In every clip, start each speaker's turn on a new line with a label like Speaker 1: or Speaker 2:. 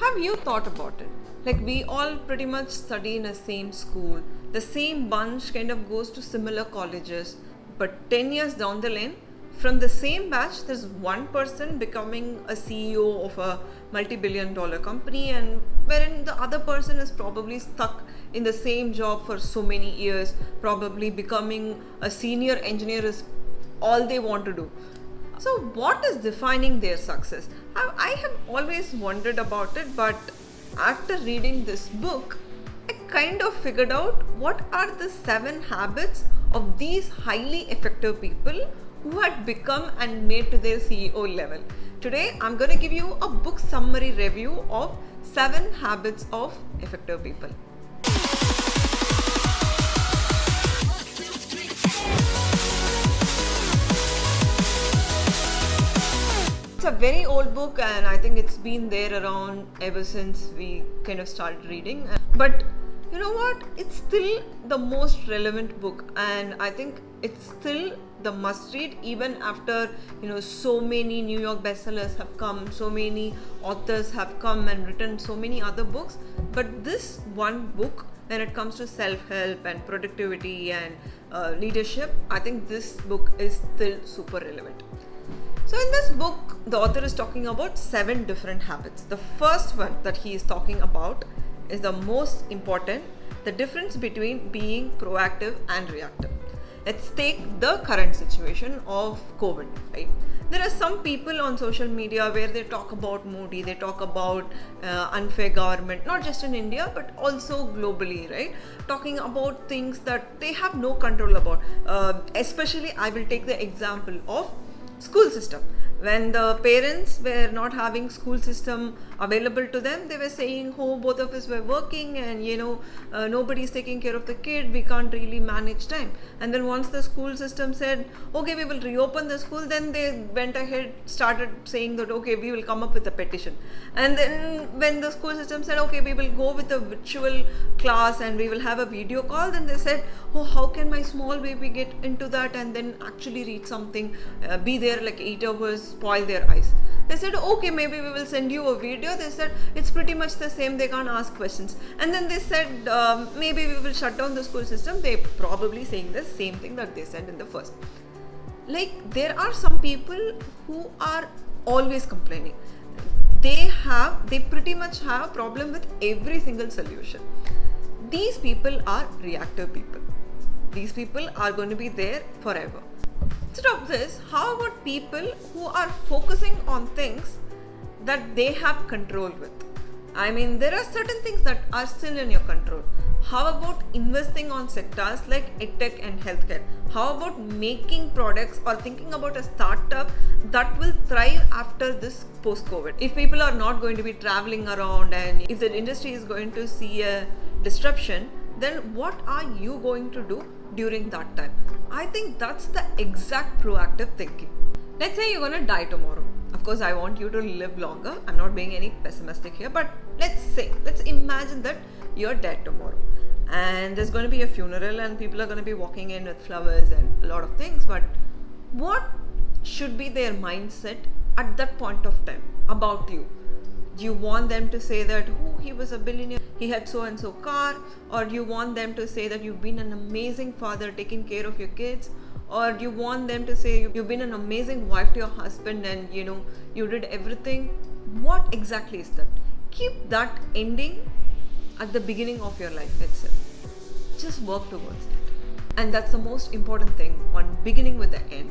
Speaker 1: Have you thought about it? Like, we all pretty much study in the same school, the same bunch kind of goes to similar colleges, but 10 years down the lane, from the same batch, there's one person becoming a CEO of a multi-billion dollar company, and wherein the other person is probably stuck in the same job for so many years, probably becoming a senior engineer is all they want to do. So, what is defining their success? I have always wondered about it, but after reading this book, I kind of figured out what are the 7 habits of these highly effective people who had become and made to their CEO level. Today, I'm going to give you a book summary review of 7 habits of effective people. It's a very old book, and I think it's been there around ever since we kind of started reading. But you know what? It's still the most relevant book, and I think it's still the must read even after so many New York bestsellers have come, so many authors have come and written so many other books. But this one book, when it comes to self-help and productivity and leadership, I think this book is still super relevant. So in this book, the author is talking about 7 different habits. The first one that he is talking about is the most important, the difference between being proactive and reactive. Let's take the current situation of COVID, right? There are some people on social media where they talk about Modi, they talk about unfair government, not just in India, but also globally, right? Talking about things that they have no control about. Especially, I will take the example of school system. When the parents were not having school system available to them, they were saying, oh, both of us were working and nobody's taking care of the kid, we can't really manage time. And then once the school system said, okay, we will reopen the school, then they went ahead, started saying that, okay, we will come up with a petition. And then when the school system said, okay, we will go with a virtual class and we will have a video call, then they said, oh, how can my small baby get into that and then actually read something, be there like 8 hours, spoil their eyes. They said, okay, maybe we will send you a video. They said, it's pretty much the same, they can't ask questions. And then they said, maybe we will shut down the school system. They probably saying the same thing that they said in the first. Like, there are some people who are always complaining. They pretty much have a problem with every single solution. These people are reactive people. These people are going to be there forever. Instead of this, how about people who are focusing on things that they have control with? I mean, there are certain things that are still in your control. How about investing on sectors like edtech and healthcare? How about making products or thinking about a startup that will thrive after this post-COVID? If people are not going to be traveling around and if the industry is going to see a disruption, then what are you going to do during that time? I think that's the exact proactive thinking. Let's say you're going to die tomorrow. Of course, I want you to live longer. I'm not being any pessimistic here, but let's imagine that you're dead tomorrow and there's going to be a funeral and people are going to be walking in with flowers and a lot of things. But what should be their mindset at that point of time about you? Do you want them to say that, oh, he was a billionaire, he had so and so car? Or do you want them to say that you've been an amazing father taking care of your kids? Or do you want them to say you've been an amazing wife to your husband and you did everything? What exactly is that? Keep that ending at the beginning of your life itself. Just work towards it. And that's the most important thing, on beginning with the end.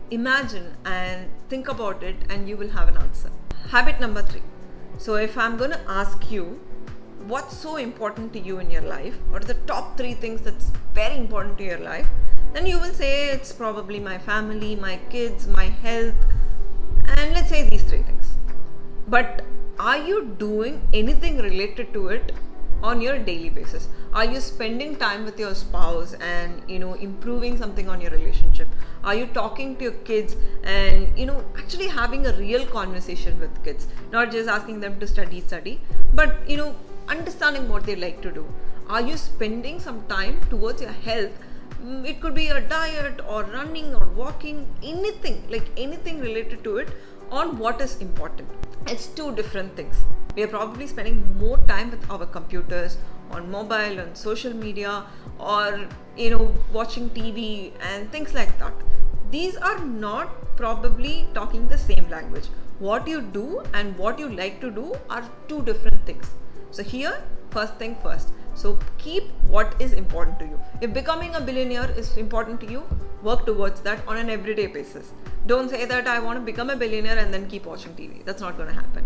Speaker 1: Imagine and think about it and you will have an answer. Habit number 3. So if I'm going to ask you what's so important to you in your life, what are the top 3 things that's very important to your life, then you will say it's probably my family, my kids, my health, and let's say these 3 things. But are you doing anything related to it on your daily basis? Are you spending time with your spouse and improving something on your relationship? Are you talking to your kids and actually having a real conversation with kids, not just asking them to study, but understanding what they like to do? Are you spending some time towards your health? It could be a diet or running or walking, anything related to it, on what is important. It's two different things. We are probably spending more time with our computers, on mobile, on social media, or watching TV and things like that. These are not probably talking the same language. What you do and what you like to do are two different things. So here, first thing first. So keep what is important to you. If becoming a billionaire is important to you, work towards that on an everyday basis. Don't say that I want to become a billionaire and then keep watching TV. That's not going to happen.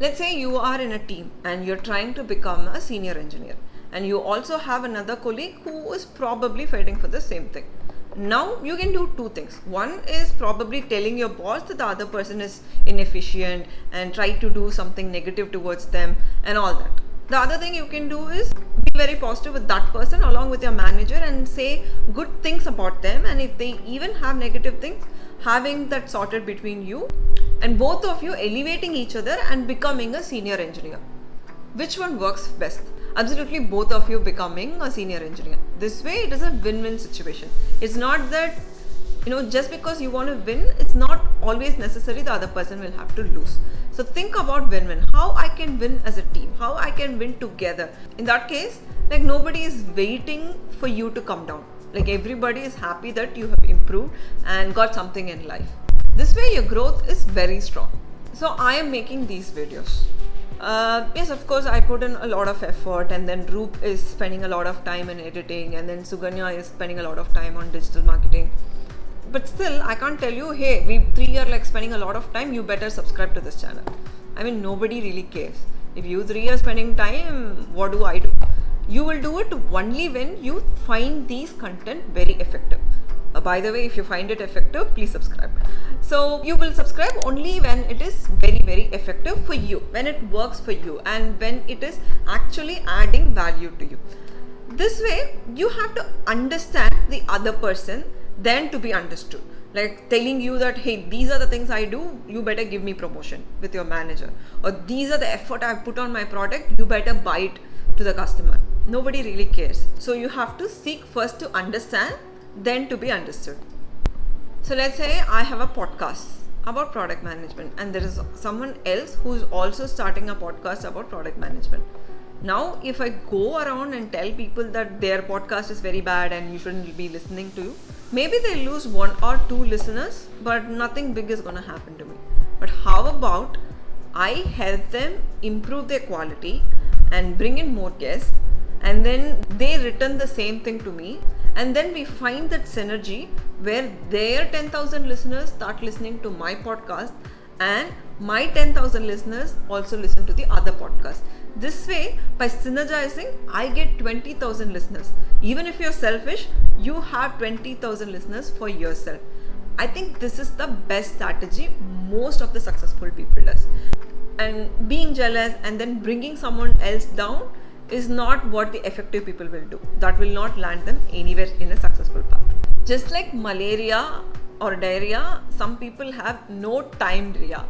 Speaker 1: Let's say you are in a team and you're trying to become a senior engineer, and you also have another colleague who is probably fighting for the same thing. Now you can do two things. One is probably telling your boss that the other person is inefficient and try to do something negative towards them and all that. The other thing you can do is be very positive with that person along with your manager and say good things about them, and if they even have negative things, having that sorted between you and both of you elevating each other and becoming a senior engineer. Which one works best? Absolutely both of you becoming a senior engineer. This way it is a win-win situation. It's not that just because you want to win, it's not always necessary the other person will have to lose. So think about win-win. How I can win as a team, how I can win together. In that case, like nobody is waiting for you to come down. Like everybody is happy that you have improved and got something in life. This way your growth is very strong. So I am making these videos. Yes, of course, I put in a lot of effort, and then Roop is spending a lot of time in editing, and then Suganya is spending a lot of time on digital marketing. But still, I can't tell you, hey, we three are like spending a lot of time, you better subscribe to this channel. I mean, nobody really cares. If you three are spending time, what do I do? You will do it only when you find these content very effective. By the way, if you find it effective, please subscribe. So you will subscribe only when it is very, very effective for you, when it works for you, and when it is actually adding value to you. This way, you have to understand the other person then to be understood. Like telling you that, hey, these are the things I do, you better give me promotion with your manager. Or these are the effort I've put on my product, you better buy it to the customer. Nobody really cares. So you have to seek first to understand, then to be understood. So let's say I have a podcast about product management, and there is someone else who's also starting a podcast about product management. Now, if I go around and tell people that their podcast is very bad and you shouldn't be listening to you, maybe they lose 1 or 2 listeners, but nothing big is going to happen to me. But how about I help them improve their quality and bring in more guests, and then they return the same thing to me, and then we find that synergy where their 10,000 listeners start listening to my podcast and my 10,000 listeners also listen to the other podcast. This way, by synergizing, I get 20,000 listeners. Even if you're selfish, you have 20,000 listeners for yourself. I think this is the best strategy most of the successful people does. And being jealous and then bringing someone else down is not what the effective people will do. That will not land them anywhere in a successful path. Just like malaria or diarrhea, some people have no time diarrhea.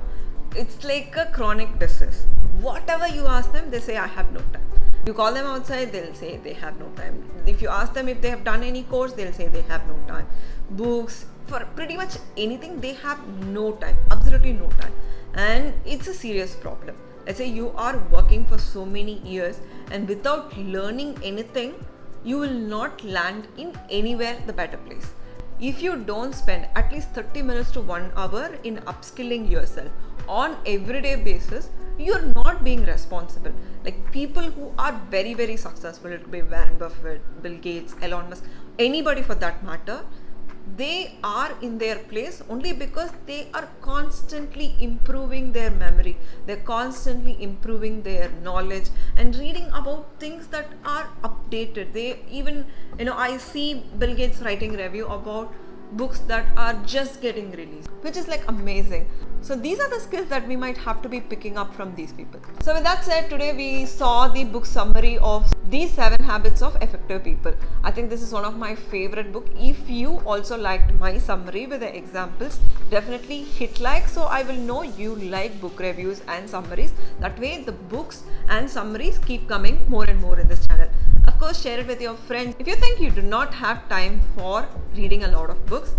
Speaker 1: It's like a chronic disease. Whatever you ask them, they say, I have no time. You call them outside, they'll say they have no time. If you ask them if they have done any course, they'll say they have no time. Books, for pretty much anything, they have no time, absolutely no time. And it's a serious problem. Let's say you are working for so many years and without learning anything, you will not land in anywhere the better place. If you don't spend at least 30 minutes to 1 hour in upskilling yourself on everyday basis, you're not being responsible. Like people who are very, very successful, it could be Warren Buffett, Bill Gates, Elon Musk, anybody for that matter, they are in their place only because they are constantly improving their memory. They're constantly improving their knowledge and reading about things that are updated. They even, I see Bill Gates writing review about books that are just getting released, which is like amazing. So these are the skills that we might have to be picking up from these people. So with that said, today we saw the book summary of These 7 Habits of Effective People. I think this is one of my favorite book. If you also liked my summary with the examples, definitely hit like so I will know you like book reviews and summaries. That way the books and summaries keep coming more and more in this channel. Of course, share it with your friends. If you think you do not have time for reading a lot of books,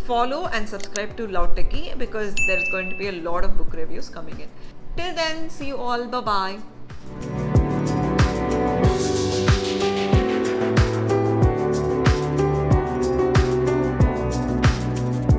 Speaker 1: follow and subscribe to Loud Techie because there's going to be a lot of book reviews coming in. Till then, see you all. Bye bye.